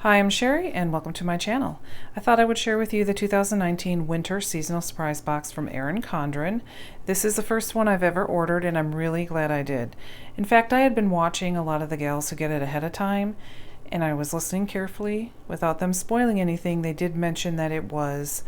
Hi, I'm Sherry and welcome to my channel. I thought I would share with you the 2019 Winter Seasonal Surprise Box from Erin Condren. This is the first one I've ever ordered and I'm really glad I did. In fact, I had been watching a lot of the gals who get it ahead of time and I was listening carefully. Without them spoiling anything, they did mention that it was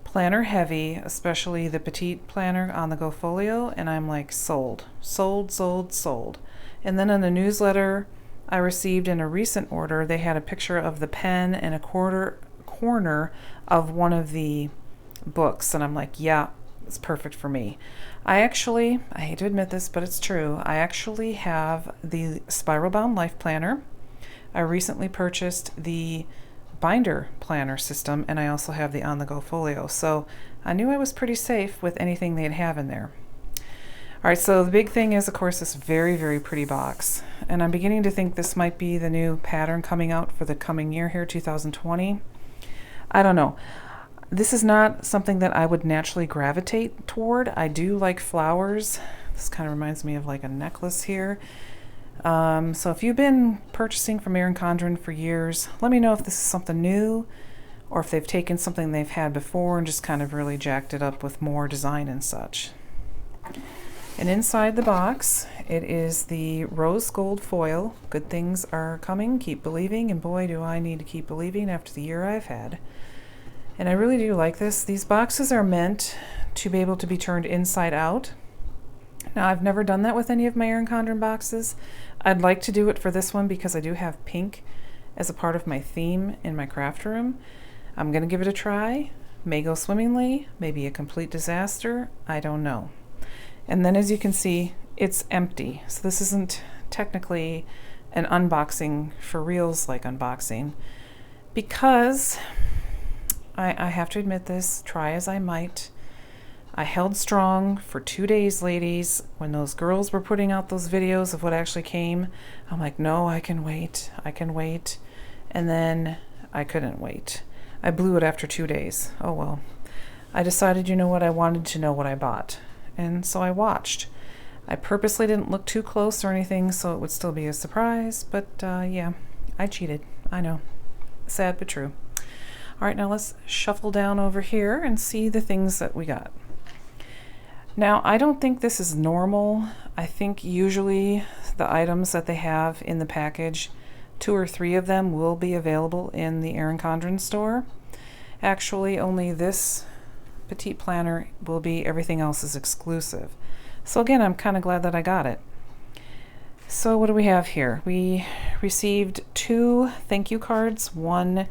planner heavy, especially the petite planner on the Go Folio, and I'm like, sold. Sold, sold, sold. And then in the newsletter I received in a recent order, they had a picture of the pen and a corner of one of the books, and I'm like, yeah, it's perfect for me. I hate to admit this, but it's true, I actually have the Spiral Bound Life Planner. I recently purchased the binder planner system, and I also have the On the Go Folio, so I knew I was pretty safe with anything they'd have in there. Alright, so the big thing is, of course, this very, very pretty box. And I'm beginning to think this might be the new pattern coming out for the coming year here, 2020. I don't know. This is not something that I would naturally gravitate toward. I do like flowers. This kind of reminds me of like a necklace here. So if you've been purchasing from Erin Condren for years, let me know if this is something new or if they've taken something they've had before and just kind of really jacked it up with more design and such. And inside the box, it is the rose gold foil. Good things are coming, keep believing, and boy do I need to keep believing after the year I've had. And I really do like this. These boxes are meant to be able to be turned inside out. Now I've never done that with any of my Erin Condren boxes. I'd like to do it for this one because I do have pink as a part of my theme in my craft room. I'm going to give it a try. May go swimmingly, maybe a complete disaster, I don't know. And then as you can see, it's empty. So this isn't technically an unboxing for reals like unboxing, because I have to admit this, try as I might, I held strong for 2 days, ladies. When those girls were putting out those videos of what actually came, I'm like, no, I can wait. And then I couldn't wait. I blew it after 2 days. Oh well. I decided, you know what, I wanted to know what I bought. And so I watched. I purposely didn't look too close or anything so it would still be a surprise, but yeah, I cheated. I know. Sad but true. Alright, now let's shuffle down over here and see the things that we got. Now, I don't think this is normal. I think usually the items that they have in the package, 2 or 3 of them will be available in the Erin Condren store. Actually, only this petite planner will be, everything else is exclusive. So again, I'm kind of glad that I got it. So what do we have here? We received 2 thank you cards, one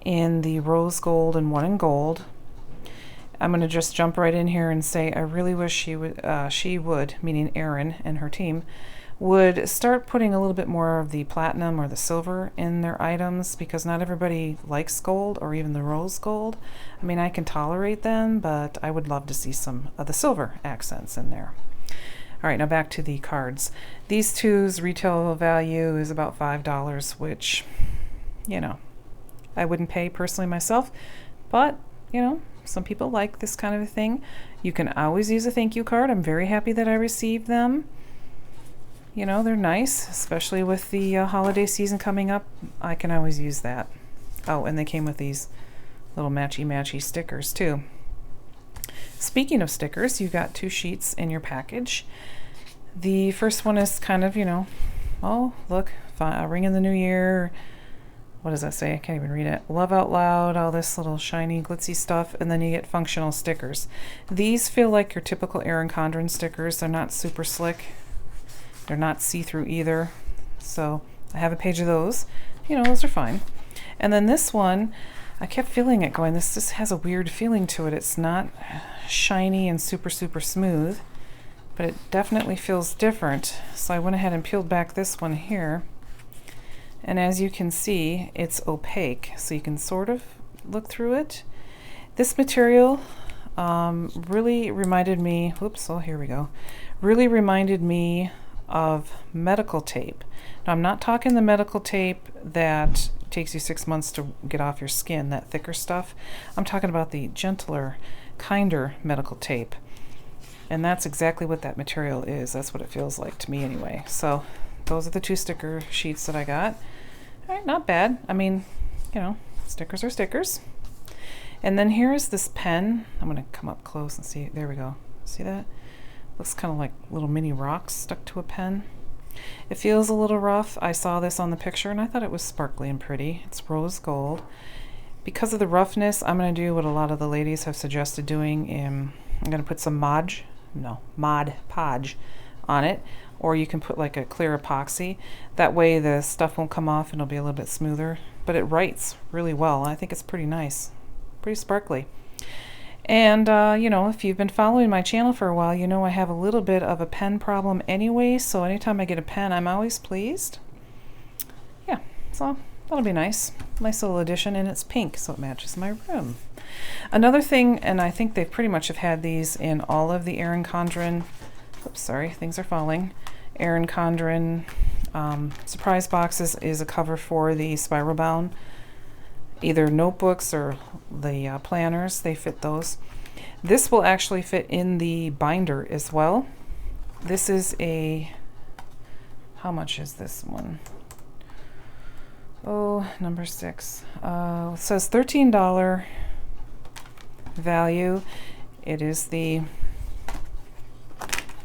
in the rose gold and one in gold. I'm going to just jump right in here and say I really wish she would, meaning Erin and her team, would start putting a little bit more of the platinum or the silver in their items, because not everybody likes gold or even the rose gold. I mean, I can tolerate them, but I would love to see some of the silver accents in there. Alright, now back to the cards. These two's retail value is about $5, which, you know, I wouldn't pay personally myself, but, you know, some people like this kind of a thing. You can always use a thank you card. I'm very happy that I received them. You know, they're nice, especially with the holiday season coming up. I can always use that. Oh, and they came with these little matchy-matchy stickers, too. Speaking of stickers, you got 2 sheets in your package. The first one is kind of, you know, oh, look, ring in the new year. What does that say? I can't even read it. Love out loud, all this little shiny, glitzy stuff, and then you get functional stickers. These feel like your typical Erin Condren stickers. They're not super slick. They're not see-through either, so I have a page of those. You know, those are fine. And then this one, I kept feeling it going, this just has a weird feeling to it. It's not shiny and super, super smooth, but it definitely feels different. So I went ahead and peeled back this one here. And as you can see, it's opaque, so you can sort of look through it. This material really reminded me, whoops, oh, here we go, really reminded me of medical tape. Now, I'm not talking the medical tape that takes you 6 months to get off your skin, that thicker stuff. I'm talking about the gentler, kinder medical tape. And that's exactly what that material is. That's what it feels like to me anyway. So those are the 2 sticker sheets that I got. All right, not bad. I mean, you know, stickers are stickers. And then here's this pen. I'm going to come up close and see. There we go. See that? Looks kind of like little mini rocks stuck to a pen. It feels a little rough. I saw this on the picture and I thought it was sparkly and pretty. It's rose gold. Because of the roughness, I'm going to do what a lot of the ladies have suggested doing. I'm going to put some Mod Podge on it, or you can put like a clear epoxy. That way the stuff won't come off and it'll be a little bit smoother. But it writes really well. I think it's pretty nice, pretty sparkly. And you know, if you've been following my channel for a while, you know I have a little bit of a pen problem anyway, so anytime I get a pen, I'm always pleased. Yeah, so that'll be nice. Nice little addition, and it's pink, so it matches my room. Another thing, and I think they pretty much have had these in all of the Erin Condren, oops, sorry, things are falling, Erin Condren surprise boxes, is a cover for the spiral bound, either notebooks or the planners. They fit those. This will actually fit in the binder as well. This is a, how much is this one? Oh, number 6. It says $13 value. It is the,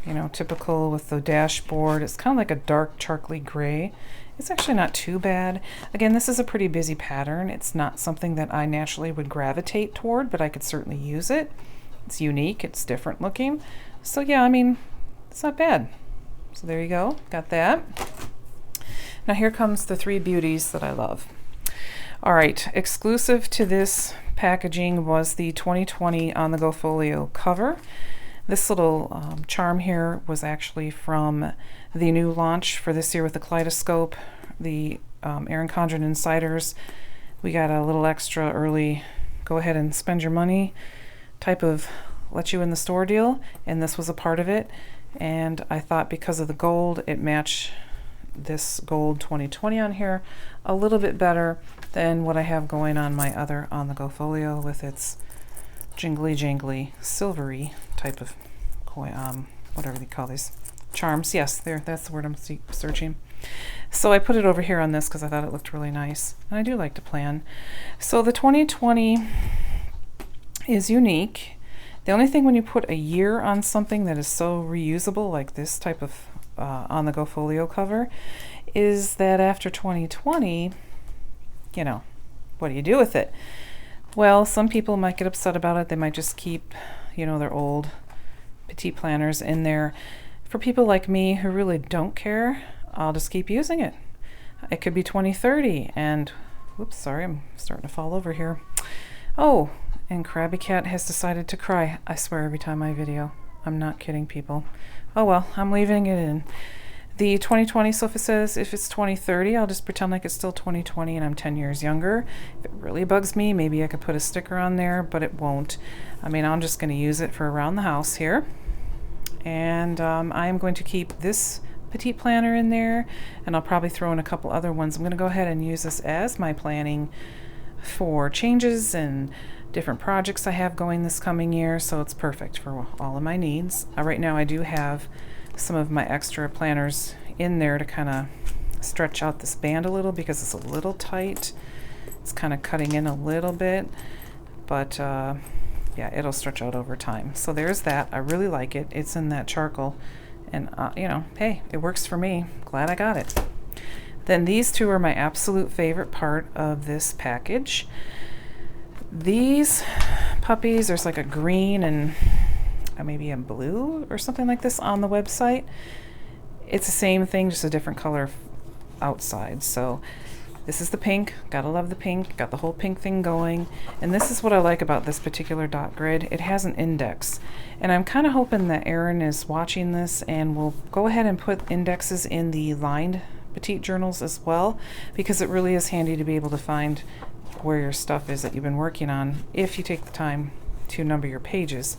you know, typical with the dashboard. It's kind of like a dark charcoaly gray. It's actually not too bad. Again, this is a pretty busy pattern. It's not something that I naturally would gravitate toward, but I could certainly use it. It's unique, it's different looking. So yeah, I mean, it's not bad. So there you go, got that. Now here comes the 3 beauties that I love. All right, exclusive to this packaging was the 2020 On The Go Folio cover. This little charm here was actually from the new launch for this year with the Kaleidoscope, the Erin Condren Insiders. We got a little extra early, go ahead and spend your money type of let you in the store deal, and this was a part of it. And I thought because of the gold, it matched this gold 2020 on here a little bit better than what I have going on my other On The Go Folio with its jingly jangly silvery type of coin, whatever they call these charms. Yes, there, that's the word I'm searching. So I put it over here on this because I thought it looked really nice, and I do like to plan. So the 2020 is unique. The only thing when you put a year on something that is so reusable like this type of On The Go Folio cover is that after 2020, you know, what do you do with it? Well, some people might get upset about it. They might just keep, you know, their old petite planners in there. For people like me who really don't care, I'll just keep using it. It could be 2030 and, whoops, sorry, I'm starting to fall over here. Oh, and Crabby Cat has decided to cry. I swear every time I video. I'm not kidding, people. Oh well, I'm leaving it in. The 2020, so if it says if it's 2030, I'll just pretend like it's still 2020 and I'm 10 years younger. If it really bugs me, maybe I could put a sticker on there, but it won't. I mean, I'm just going to use it for around the house here. And I am going to keep this petite planner in there, and I'll probably throw in a couple other ones. I'm going to go ahead and use this as my planning for changes and different projects I have going this coming year, so it's perfect for all of my needs. Right now I do have some of my extra planners in there to kind of stretch out this band a little because it's a little tight. It's kind of cutting in a little bit, but yeah, it'll stretch out over time. So there's that. I really like it. It's in that charcoal, and you know, hey, it works for me. Glad I got it. Then these 2 are my absolute favorite part of this package. These puppies, there's like a green and maybe a blue or something like this on the website. It's the same thing, just a different color outside. So this is the pink. Gotta love the pink. Got the whole pink thing going. And this is what I like about this particular dot grid. It has an index. And I'm kind of hoping that Erin is watching this and will go ahead and put indexes in the lined petite journals as well, because it really is handy to be able to find where your stuff is that you've been working on if you take the time to number your pages.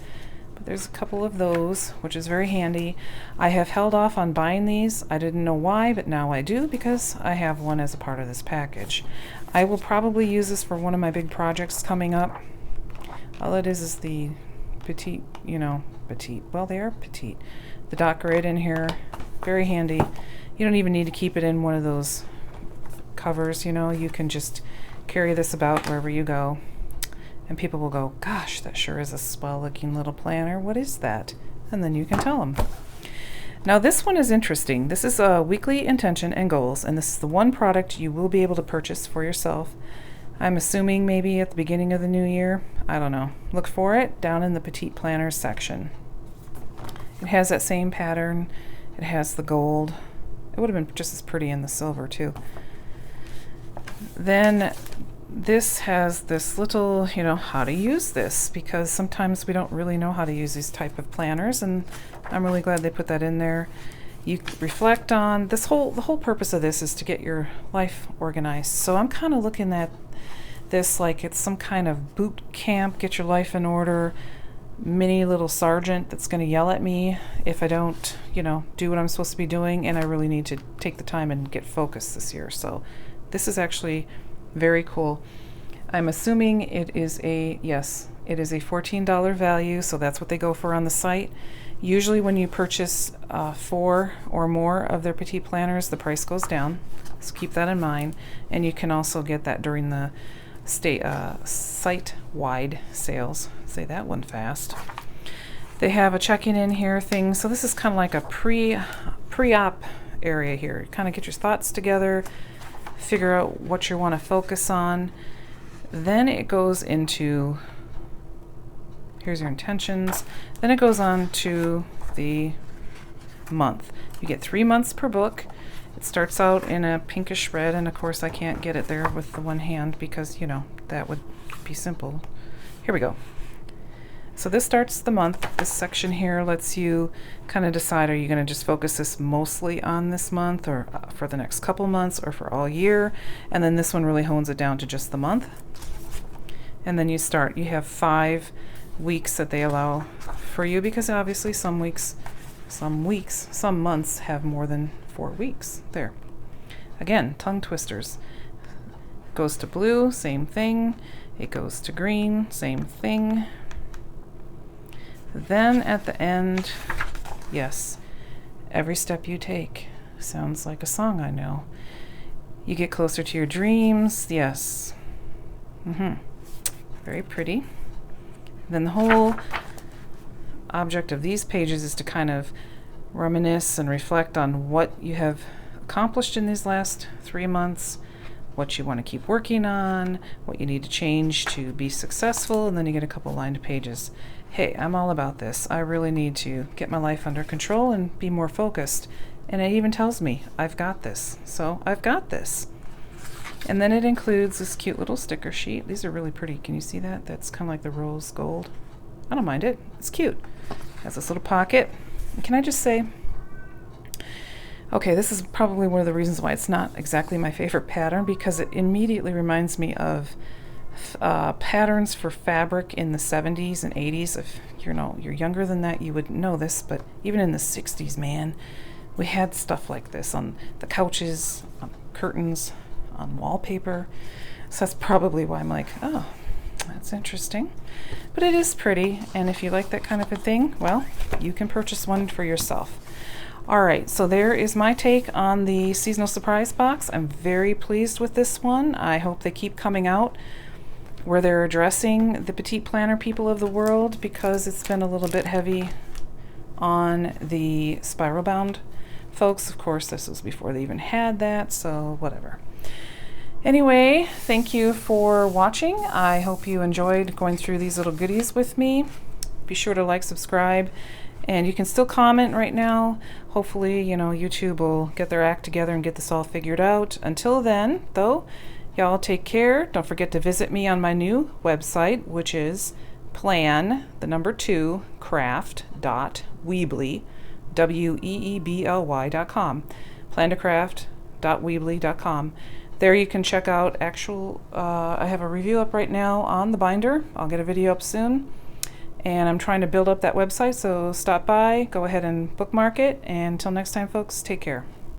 But there's a couple of those, which is very handy. I have held off on buying these. I didn't know why, but now I do because I have one as a part of this package. I will probably use this for one of my big projects coming up. All it is the petite, you know, petite. Well, they are petite. The dot grid in here, very handy. You don't even need to keep it in one of those covers, you know, you can just carry this about wherever you go. And people will go, gosh, that sure is a swell looking little planner. What is that? And then you can tell them. Now this one is interesting. This is a weekly intention and goals, and this is the one product you will be able to purchase for yourself. I'm assuming maybe at the beginning of the new year. I don't know. Look for it down in the Petite Planners section. It has that same pattern. It has the gold. It would have been just as pretty in the silver too. Then this has this little, you know, how to use this, because sometimes we don't really know how to use these type of planners, and I'm really glad they put that in there. You reflect on this the whole purpose of this is to get your life organized. So I'm kind of looking at this like it's some kind of boot camp, get your life in order, mini little sergeant that's going to yell at me if I don't, you know, do what I'm supposed to be doing, and I really need to take the time and get focused this year. So this is actually very cool. I'm assuming it is a, yes, it is a $14 value, so that's what they go for on the site. Usually when you purchase 4 or more of their Petite Planners, the price goes down, so keep that in mind. And you can also get that during the site-wide sales. Say that one fast. They have a checking in here thing, so this is kind of like a pre-op area here. Kind of get your thoughts together, figure out what you want to focus on. Then it goes into, here's your intentions. Then it goes on to the month. You get 3 months per book. It starts out in a pinkish red, and of course I can't get it there with the one hand because, you know, that would be simple. Here we go. So this starts the month. This section here lets you kind of decide, are you going to just focus this mostly on this month, or for the next couple months, or for all year? And then this one really hones it down to just the month. And then you start. You have 5 weeks that they allow for you, because obviously some months have more than 4 weeks. There. Again, tongue twisters. Goes to blue, same thing. It goes to green, same thing. Then at the end, yes, every step you take. Sounds like a song I know. You get closer to your dreams, yes. Very pretty. Then the whole object of these pages is to kind of reminisce and reflect on what you have accomplished in these last 3 months, what you want to keep working on, what you need to change to be successful, and then you get a couple lined pages. Hey, I'm all about this. I really need to get my life under control and be more focused. And it even tells me I've got this. So I've got this. And then it includes this cute little sticker sheet. These are really pretty. Can you see that? That's kind of like the rose gold. I don't mind it. It's cute. Has this little pocket. And can I just say, okay, this is probably one of the reasons why it's not exactly my favorite pattern, because it immediately reminds me of patterns for fabric in the 70s and 80s. If you're younger than that, you would know this, but even in the 60s, man, we had stuff like this on the couches, on curtains, on wallpaper. So that's probably why I'm like, oh, that's interesting. But it is pretty, and if you like that kind of a thing, well, you can purchase one for yourself. All right, so there is my take on the seasonal surprise box. I'm very pleased with this one. I hope they keep coming out where they're addressing the petite planner people of the world, because it's been a little bit heavy on the spiral bound folks. Of course, this was before they even had that, so whatever. Anyway, thank you for watching. I hope you enjoyed going through these little goodies with me. Be sure to like, subscribe, and you can still comment right now. Hopefully, YouTube will get their act together and get this all figured out. Until then, though, y'all take care. Don't forget to visit me on my new website, which is plan2craft.weebly, weebly.com. plan2craft.weebly.com. There you can check out I have a review up right now on the binder. I'll get a video up soon. And I'm trying to build up that website, so stop by, go ahead and bookmark it. And until next time, folks, take care.